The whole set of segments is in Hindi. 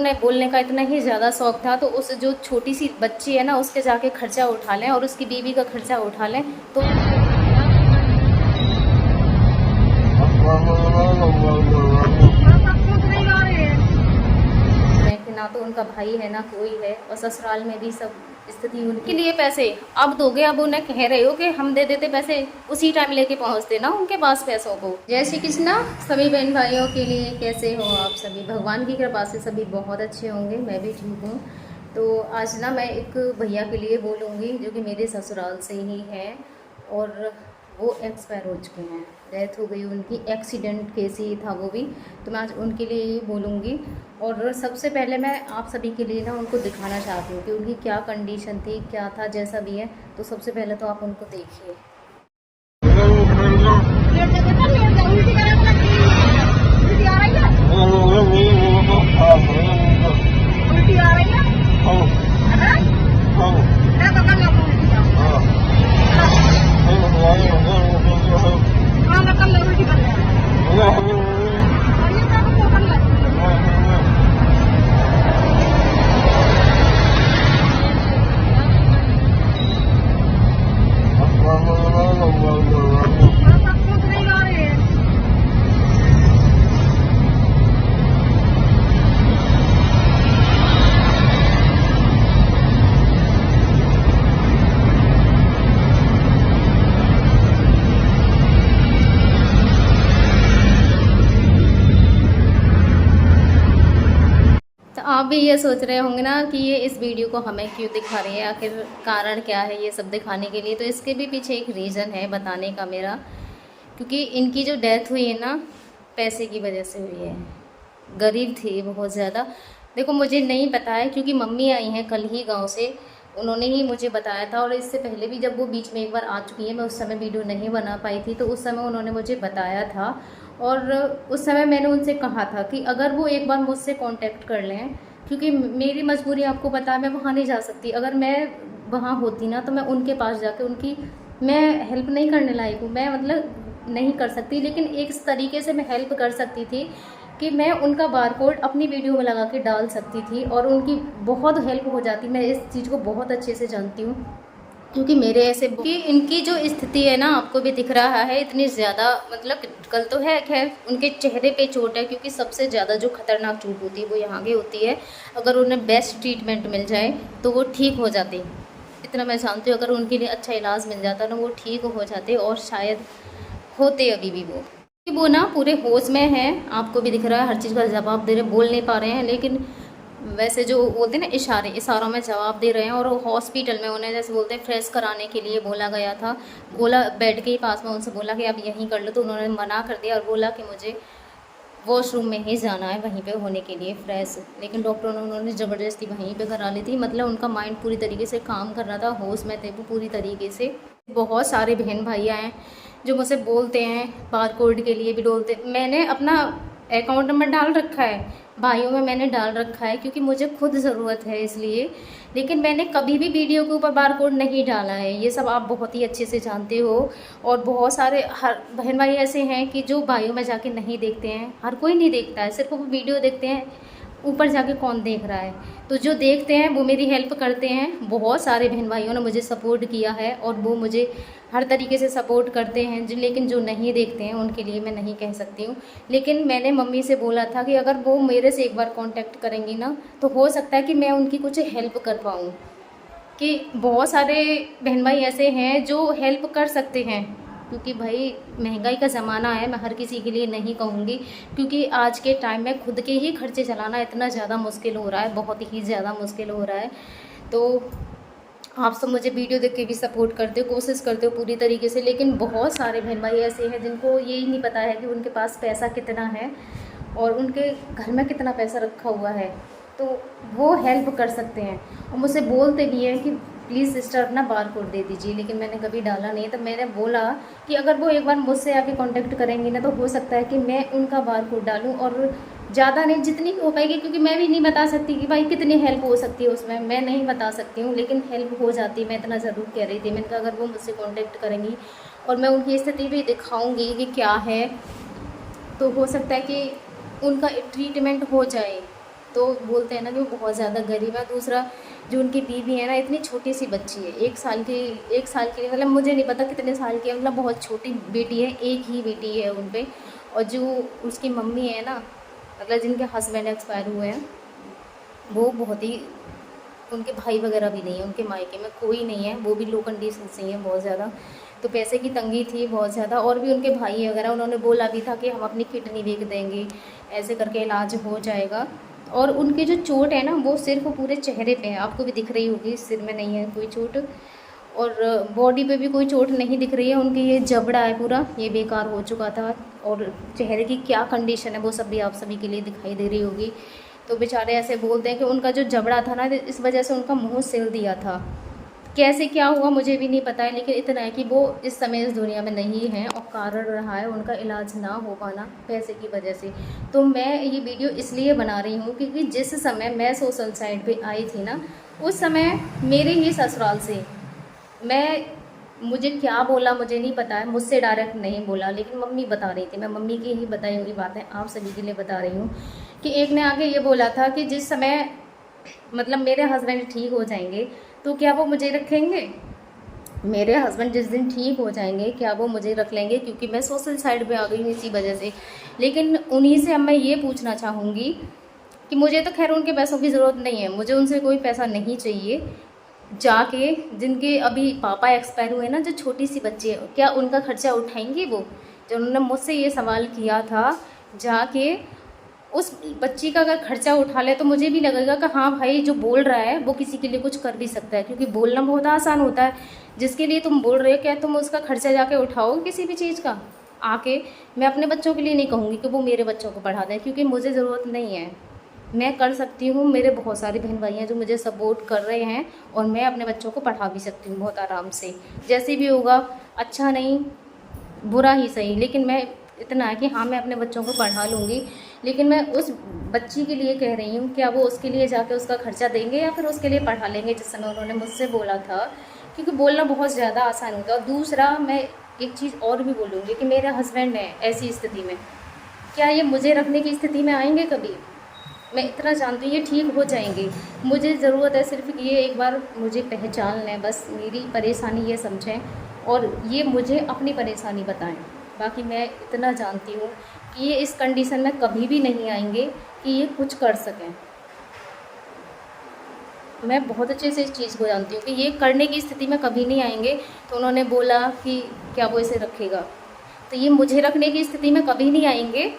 उन्हें बोलने का इतना ही ज़्यादा शौक था, तो उस जो छोटी सी बच्ची है ना उसके जाके खर्चा उठा लें और उसकी बीवी का खर्चा उठा लें, तो कि ना तो उनका भाई है ना कोई है, और ससुराल में भी सब स्थिति उनके लिए पैसे अब दोगे, अब उन्हें कह रहे हो कि हम दे देते पैसे, उसी टाइम लेके पहुंचते ना उनके पास पैसों को। जय श्री कृष्णा सभी बहन भाइयों के लिए। कैसे हो आप सभी? भगवान की कृपा से सभी बहुत अच्छे होंगे, मैं भी ठीक हूँ। तो आज ना मैं एक भैया के लिए बोलूँगी जो कि मेरे ससुराल से ही है, और वो एक्सपायर हो चुके हैं, डेथ हो गई उनकी, एक्सीडेंट केस ही था वो भी। तो मैं आज उनके लिए ही बोलूँगी। और सबसे पहले मैं आप सभी के लिए ना उनको दिखाना चाहती हूँ कि उनकी क्या कंडीशन थी, क्या था, जैसा भी है। तो सबसे पहले तो आप उनको देखिए। आप भी ये सोच रहे होंगे ना कि ये इस वीडियो को हमें क्यों दिखा रही है, आखिर कारण क्या है ये सब दिखाने के लिए। तो इसके भी पीछे एक रीज़न है बताने का मेरा, क्योंकि इनकी जो डेथ हुई है ना पैसे की वजह से हुई है। गरीब थी बहुत ज़्यादा। देखो मुझे नहीं पता है, क्योंकि मम्मी आई हैं कल ही गांव से, उन्होंने ही मुझे बताया था। और इससे पहले भी जब वो बीच में एक बार आ चुकी है, मैं उस समय वीडियो नहीं बना पाई थी, तो उस समय उन्होंने मुझे बताया था। और उस समय मैंने उनसे कहा था कि अगर वो एक बार मुझसे कांटेक्ट कर लें, क्योंकि मेरी मजबूरी आपको पता है, मैं वहाँ नहीं जा सकती। अगर मैं वहाँ होती ना तो मैं उनके पास जाके उनकी मैं हेल्प नहीं करने लायक हूँ, मैं मतलब नहीं कर सकती, लेकिन एक तरीके से मैं हेल्प कर सकती थी कि मैं उनका बारकोड अपनी वीडियो में लगा के डाल सकती थी और उनकी बहुत हेल्प हो जाती। मैं इस चीज़ को बहुत अच्छे से जानती हूँ, क्योंकि मेरे ऐसे कि इनकी जो स्थिति है ना आपको भी दिख रहा है, इतनी ज़्यादा मतलब कल तो है, खैर उनके चेहरे पे चोट है, क्योंकि सबसे ज़्यादा जो खतरनाक चोट होती है वो यहाँ की होती है। अगर उन्हें बेस्ट ट्रीटमेंट मिल जाए तो वो ठीक हो जाते, इतना मैं जानती हूँ। अगर उनके लिए अच्छा इलाज मिल जाता ना वो ठीक हो जाते, और शायद होते अभी भी वो ना पूरे होश में हैं। आपको भी दिख रहा है, हर चीज़ का जवाब दे रहे, बोल नहीं पा रहे हैं, लेकिन वैसे जो बोलते हैं ना इशारों में जवाब दे रहे हैं। और हॉस्पिटल में उन्हें जैसे बोलते हैं फ्रेश कराने के लिए बोला गया था, बोला बेड के ही पास में उनसे बोला कि आप यहीं कर लो, तो उन्होंने मना कर दिया और बोला कि मुझे वॉशरूम में ही जाना है वहीं पे होने के लिए फ्रेश। लेकिन डॉक्टरों ने उन्होंने ज़बरदस्ती वहीं पे करा ली थी। मतलब उनका माइंड पूरी तरीके से काम कर रहा था, होश में थे वो पूरी तरीके से। बहुत सारे बहन भाइयाँ हैं जो मुझसे बोलते हैं, बारकोड के लिए भी बोलते। मैंने अपना अकाउंट नंबर डाल रखा है, भाइयों में मैंने डाल रखा है, क्योंकि मुझे खुद ज़रूरत है इसलिए। लेकिन मैंने कभी भी वीडियो के ऊपर बारकोड नहीं डाला है, ये सब आप बहुत ही अच्छे से जानते हो। और बहुत सारे हर बहन भाई ऐसे हैं कि जो भाइयों में जाके नहीं देखते हैं, हर कोई नहीं देखता है, सिर्फ वो वीडियो देखते हैं, ऊपर जाके कौन देख रहा है। तो जो देखते हैं वो मेरी हेल्प करते हैं। बहुत सारे बहन भाइयों ने मुझे सपोर्ट किया है और वो मुझे हर तरीके से सपोर्ट करते हैं। लेकिन जो नहीं देखते हैं उनके लिए मैं नहीं कह सकती हूँ। लेकिन मैंने मम्मी से बोला था कि अगर वो मेरे से एक बार कांटेक्ट करेंगी ना तो हो सकता है कि मैं उनकी कुछ हेल्प कर पाऊँ, कि बहुत सारे बहन भाई ऐसे हैं जो हेल्प कर सकते हैं। क्योंकि भाई महंगाई का ज़माना है, मैं हर किसी के लिए नहीं कहूँगी, क्योंकि आज के टाइम में खुद के ही खर्चे चलाना इतना ज़्यादा मुश्किल हो रहा है, बहुत ही ज़्यादा मुश्किल हो रहा है। तो आप सब मुझे वीडियो देख के भी सपोर्ट करते हो, कोशिश करते हो पूरी तरीके से। लेकिन बहुत सारे बहन भाई ऐसे हैं जिनको यही नहीं पता है कि उनके पास पैसा कितना है और उनके घर में कितना पैसा रखा हुआ है, तो वो हेल्प कर सकते हैं। और मुझसे बोलते भी हैं कि प्लीज़ सिस्टर अपना बारकोड दे दीजिए, लेकिन मैंने कभी डाला नहीं। तो मैंने बोला कि अगर वो एक बार मुझसे आके कांटेक्ट करेंगी ना तो हो सकता है कि मैं उनका बारकोड डालूं, और ज़्यादा नहीं जितनी हो पाएगी, क्योंकि मैं भी नहीं बता सकती कि भाई कितनी हेल्प हो सकती है उसमें, मैं नहीं बता सकती हूँ, लेकिन हेल्प हो जाती है, मैं इतना ज़रूर कह रही थी। मैंने कहा अगर वो मुझसे कॉन्टेक्ट करेंगी और मैं उनकी स्थिति भी दिखाऊँगी कि क्या है, तो हो सकता है कि उनका ट्रीटमेंट हो जाए। तो बोलते हैं ना कि वो बहुत ज़्यादा गरीब है। दूसरा जो उनकी बीवी है ना, इतनी छोटी सी बच्ची है, 1 साल की मतलब मुझे नहीं पता कितने साल की है, मतलब बहुत छोटी बेटी है, एक ही बेटी है उन पे। और जो उसकी मम्मी है ना, मतलब जिनके हस्बैंड एक्सपायर हुए हैं, वो बहुत ही, उनके भाई वगैरह भी नहीं है, उनके मायके में कोई नहीं है, वो भी लो कंडीशन से ही है बहुत ज़्यादा। तो पैसे की तंगी थी बहुत ज़्यादा, और भी उनके भाई वगैरह, उन्होंने बोला भी था कि हम अपनी किडनी बेच देंगे, ऐसे करके इलाज हो जाएगा। और उनकी जो चोट है ना, वो सिर्फ पूरे चेहरे पे है, आपको भी दिख रही होगी, सिर में नहीं है कोई चोट, और बॉडी पे भी कोई चोट नहीं दिख रही है। उनकी ये जबड़ा है पूरा, ये बेकार हो चुका था, और चेहरे की क्या कंडीशन है वो सब भी आप सभी के लिए दिखाई दे रही होगी। तो बेचारे ऐसे बोलते हैं कि उनका जो जबड़ा था ना, इस वजह से उनका मुंह सिल दिया था। कैसे क्या हुआ मुझे भी नहीं पता है, लेकिन इतना है कि वो इस समय इस दुनिया में नहीं है, और कारण रहा है उनका इलाज ना हो पाना पैसे की वजह से। तो मैं ये वीडियो इसलिए बना रही हूँ क्योंकि जिस समय मैं सोशल साइट पे आई थी ना, उस समय मेरे ही ससुराल से मुझे क्या बोला मुझे नहीं पता है, मुझसे डायरेक्ट नहीं बोला, लेकिन मम्मी बता रही थी, मैं मम्मी की ही बताई हुई बातें आप सभी के लिए बता रही हूँ, कि एक ने आके ये बोला था कि जिस समय मतलब मेरे हस्बैंड ठीक हो जाएंगे तो क्या वो मुझे रखेंगे, मेरे हस्बैंड जिस दिन ठीक हो जाएंगे क्या वो मुझे रख लेंगे, क्योंकि मैं सोशल साइड पे आ गई हूँ इसी वजह से। लेकिन उन्हीं से अब मैं ये पूछना चाहूँगी कि मुझे तो खैर उनके पैसों की ज़रूरत नहीं है, मुझे उनसे कोई पैसा नहीं चाहिए। जाके जिनके अभी पापा एक्सपायर हुए ना, जो छोटी सी बच्ची है, क्या उनका खर्चा उठाएंगे वो? जो उन्होंने मुझसे ये सवाल किया था, जाके उस बच्ची का अगर खर्चा उठा ले तो मुझे भी लगेगा कि हाँ भाई, जो बोल रहा है वो किसी के लिए कुछ कर भी सकता है, क्योंकि बोलना बहुत आसान होता है। जिसके लिए तुम बोल रहे हो, क्या तुम उसका खर्चा जाके उठाओ किसी भी चीज़ का आके? मैं अपने बच्चों के लिए नहीं कहूँगी कि वो मेरे बच्चों को पढ़ा दें, क्योंकि मुझे ज़रूरत नहीं है। मैं कर सकती हूँ, मेरे बहुत सारे बहन भाई हैं जो मुझे सपोर्ट कर रहे हैं, और मैं अपने बच्चों को पढ़ा भी सकती हूँ बहुत आराम से, जैसे भी होगा, अच्छा नहीं बुरा ही सही, लेकिन मैं इतना है कि हाँ मैं अपने बच्चों को पढ़ा लूँगी। लेकिन मैं उस बच्ची के लिए कह रही हूँ, क्या वो उसके लिए जाके उसका खर्चा देंगे या फिर उसके लिए पढ़ा लेंगे, जिस समय उन्होंने मुझसे बोला था, क्योंकि बोलना बहुत ज़्यादा आसान होता है। और दूसरा मैं एक चीज़ और भी बोलूँगी कि मेरे हस्बैंड हैं ऐसी स्थिति में, क्या ये मुझे रखने की स्थिति में आएंगे कभी? मैं इतना जानती हूँ ये ठीक हो जाएंगे। मुझे ज़रूरत है सिर्फ कि ये एक बार मुझे पहचान लें, बस मेरी परेशानी ये समझें और ये मुझे अपनी परेशानी बताएं। बाकी मैं इतना जानती हूँ कि ये इस कंडीशन में कभी भी नहीं आएंगे कि ये कुछ कर सकें। मैं बहुत अच्छे से इस चीज़ को जानती हूँ कि ये करने की स्थिति में कभी नहीं आएंगे। तो उन्होंने बोला कि क्या वो इसे रखेगा, तो ये मुझे रखने की स्थिति में कभी नहीं आएंगे।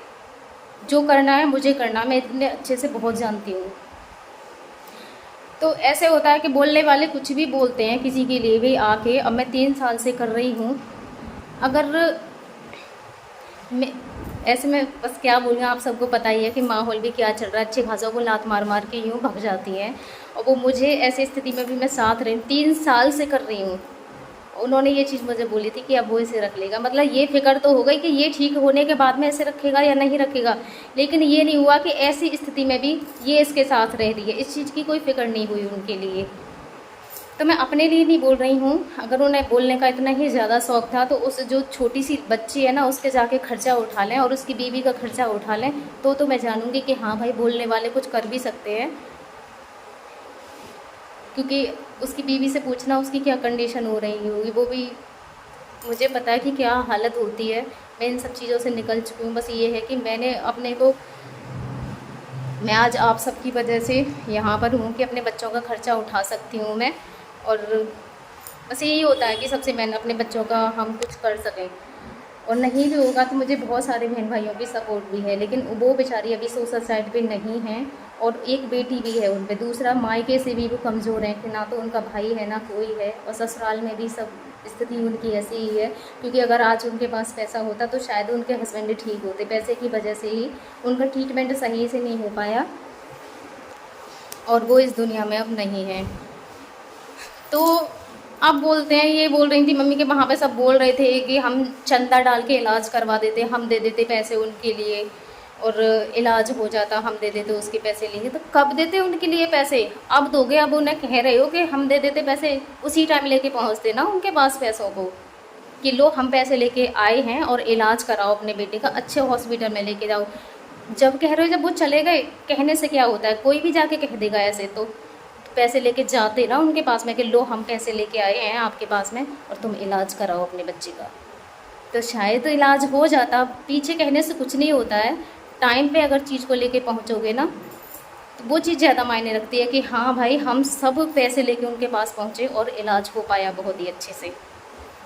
जो करना है मुझे करना, मैं इतने अच्छे से बहुत जानती हूँ। तो ऐसे होता है कि बोलने वाले कुछ भी बोलते हैं किसी के लिए भी आके। अब मैं 3 साल से कर रही हूँ, अगर मैं ऐसे में बस क्या बोलूँ, आप सबको पता ही है कि माहौल भी क्या चल रहा है, अच्छे खासों को लात मार मार के यूँ भग जाती हैं, और वो मुझे ऐसी स्थिति में भी मैं साथ रही, 3 साल से कर रही हूँ। उन्होंने ये चीज़ मुझे बोली थी कि अब वो इसे रख लेगा, मतलब ये फिक्र तो हो गई कि ये ठीक होने के बाद में इसे रखेगा या नहीं रखेगा, लेकिन ये नहीं हुआ कि ऐसी स्थिति में भी ये इसके साथ रह रही है, इस चीज़ की कोई फिक्र नहीं हुई उनके लिए। तो मैं अपने लिए नहीं बोल रही हूँ, अगर उन्हें बोलने का इतना ही ज़्यादा शौक़ था तो उस जो छोटी सी बच्ची है ना, उसके जाके खर्चा उठा लें और उसकी बीवी का खर्चा उठा लें, तो मैं जानूँगी कि हाँ भाई, बोलने वाले कुछ कर भी सकते हैं। क्योंकि उसकी बीवी से पूछना उसकी क्या कंडीशन हो रही होगी, वो भी मुझे पता है कि क्या हालत होती है। मैं इन सब चीज़ों से निकल चुकी हूँ। बस ये है कि मैं आज आप सबकी वजह से यहाँ पर हूँ कि अपने बच्चों का खर्चा उठा सकती हूँ मैं, और बस यही होता है कि सबसे मैंने अपने बच्चों का हम कुछ कर सकें। और नहीं भी होगा तो मुझे बहुत सारे बहन भाइयों की सपोर्ट भी है, लेकिन वो बेचारी अभी सोशल साइड पे नहीं हैं, और एक बेटी भी है उन पे। दूसरा मायके से भी वो कमज़ोर हैं कि ना तो उनका भाई है ना कोई है, और ससुराल में भी सब स्थिति उनकी ऐसी ही है। क्योंकि अगर आज उनके पास पैसा होता तो शायद उनके हस्बैंड ठीक होते, पैसे की वजह से ही उनका ट्रीटमेंट सही से नहीं हो पाया, और वो इस दुनिया में अब नहीं है। तो अब बोलते हैं, ये बोल रही थी मम्मी के वहाँ पे सब बोल रहे थे कि हम चंदा डाल के इलाज करवा देते, हम दे देते पैसे उनके लिए और इलाज हो जाता, हम दे देते उसके पैसे लिए। तो कब देते उनके लिए पैसे? अब दोगे? अब उन्हें कह रहे हो कि हम दे देते पैसे, उसी टाइम लेके पहुँचते ना उनके पास पैसों को, कि लो हम पैसे लेके आए हैं और इलाज कराओ अपने बेटे का, अच्छे हॉस्पिटल में लेके जाओ। जब कह रहे हो, जब वो चले गए, कहने से क्या होता है, कोई भी जाके कह देगा ऐसे तो पैसे लेके जाते ना उनके पास में कि लो हम पैसे लेके आए हैं आपके पास में और तुम इलाज कराओ अपने बच्चे का, तो शायद तो इलाज हो जाता। पीछे कहने से कुछ नहीं होता है, टाइम पे अगर चीज़ को लेके पहुंचोगे ना तो वो चीज़ ज़्यादा मायने रखती है कि हाँ भाई हम सब पैसे लेके उनके पास पहुँचे और इलाज हो पाया बहुत ही अच्छे से।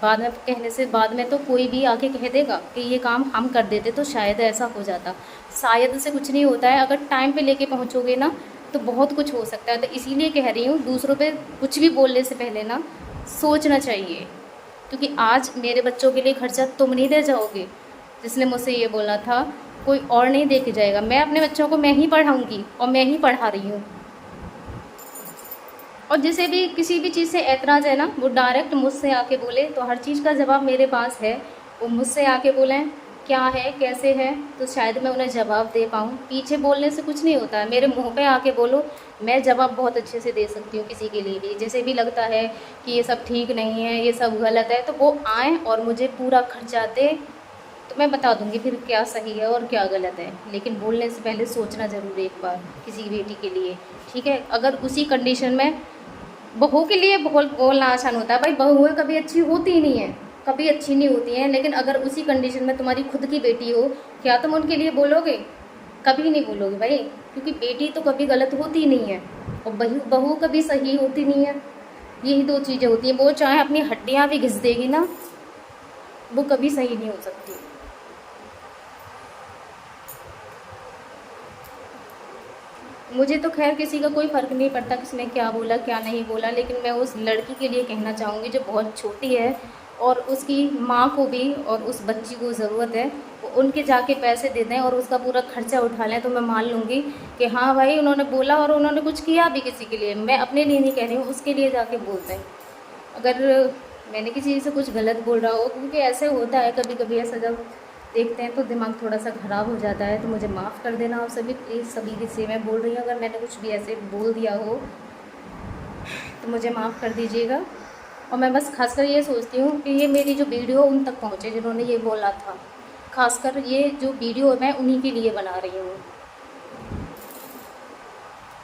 बाद में कहने से, बाद में तो कोई भी आके कह देगा कि ये काम हम कर देते तो शायद ऐसा हो जाता। शायद से कुछ नहीं होता है, अगर टाइम पे लेके पहुँचोगे ना तो बहुत कुछ हो सकता है। तो इसीलिए कह रही हूँ, दूसरों पे कुछ भी बोलने से पहले ना सोचना चाहिए, क्योंकि आज मेरे बच्चों के लिए खर्चा तुम नहीं दे जाओगे, जिसने मुझसे ये बोला था कोई और नहीं दे के जाएगा। मैं अपने बच्चों को मैं ही पढ़ाऊँगी और मैं ही पढ़ा रही हूँ। और जिसे भी किसी भी चीज़ से ऐतराज़ है ना, वो डायरेक्ट मुझसे आके बोले, तो हर चीज़ का जवाब मेरे पास है। वो मुझसे आके बोलें क्या है कैसे है, तो शायद मैं उन्हें जवाब दे पाऊँ। पीछे बोलने से कुछ नहीं होता है, मेरे मुंह पे आके बोलो, मैं जवाब बहुत अच्छे से दे सकती हूँ किसी के लिए भी। जैसे भी लगता है कि ये सब ठीक नहीं है, ये सब गलत है, तो वो आएँ और मुझे पूरा खर्चा दे, तो मैं बता दूंगी फिर क्या सही है और क्या गलत है। लेकिन बोलने से पहले सोचना ज़रूर एक बार किसी बेटी के लिए, ठीक है। अगर उसी कंडीशन में, बहू के लिए बोलना आसान होता है भाई, बहुएं कभी अच्छी होती ही नहीं है, कभी अच्छी नहीं होती हैं। लेकिन अगर उसी कंडीशन में तुम्हारी खुद की बेटी हो, क्या तुम उनके लिए बोलोगे? कभी नहीं बोलोगे भाई, क्योंकि बेटी तो कभी गलत होती ही नहीं है और बहू बहू कभी सही होती नहीं है। यही दो चीज़ें होती हैं। वो चाहे अपनी हड्डियाँ भी घिस देगी ना, वो कभी सही नहीं हो सकती। मुझे तो खैर किसी का कोई फ़र्क नहीं पड़ता किसने क्या बोला क्या नहीं बोला, लेकिन मैं उस लड़की के लिए कहना चाहूँगी जो बहुत छोटी है और उसकी माँ को भी और उस बच्ची को ज़रूरत है, वो उनके जाके पैसे दे दें और उसका पूरा खर्चा उठा लें, तो मैं मान लूँगी कि हाँ भाई उन्होंने बोला और उन्होंने कुछ किया भी किसी के लिए। मैं अपने लिए नहीं कह रही हूँ, उसके लिए जाके बोलते हैं। अगर मैंने किसी से कुछ गलत बोल रहा हो, क्योंकि ऐसे होता है कभी कभी, ऐसा जब देखते हैं तो दिमाग थोड़ा सा ख़राब हो जाता है, तो मुझे माफ़ कर देना आप सभी प्लीज़। सभी किसी मैं बोल रही हूँ, अगर मैंने कुछ भी ऐसे बोल दिया हो तो मुझे माफ़ कर दीजिएगा। और मैं बस खासकर ये सोचती हूँ कि ये मेरी जो वीडियो उन तक पहुँचे जिन्होंने ये बोला था। खासकर ये जो वीडियो मैं उन्हीं के लिए बना रही हूँ,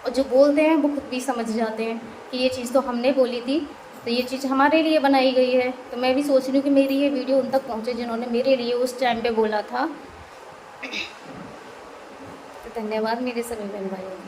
और जो बोलते हैं वो खुद भी समझ जाते हैं कि ये चीज़ तो हमने बोली थी, तो ये चीज़ हमारे लिए बनाई गई है। तो मैं भी सोच रही हूँ कि मेरी ये वीडियो उन तक पहुँचे जिन्होंने मेरे लिए उस टाइम पे बोला था। तो धन्यवाद मेरे सभी बहन भाइयों।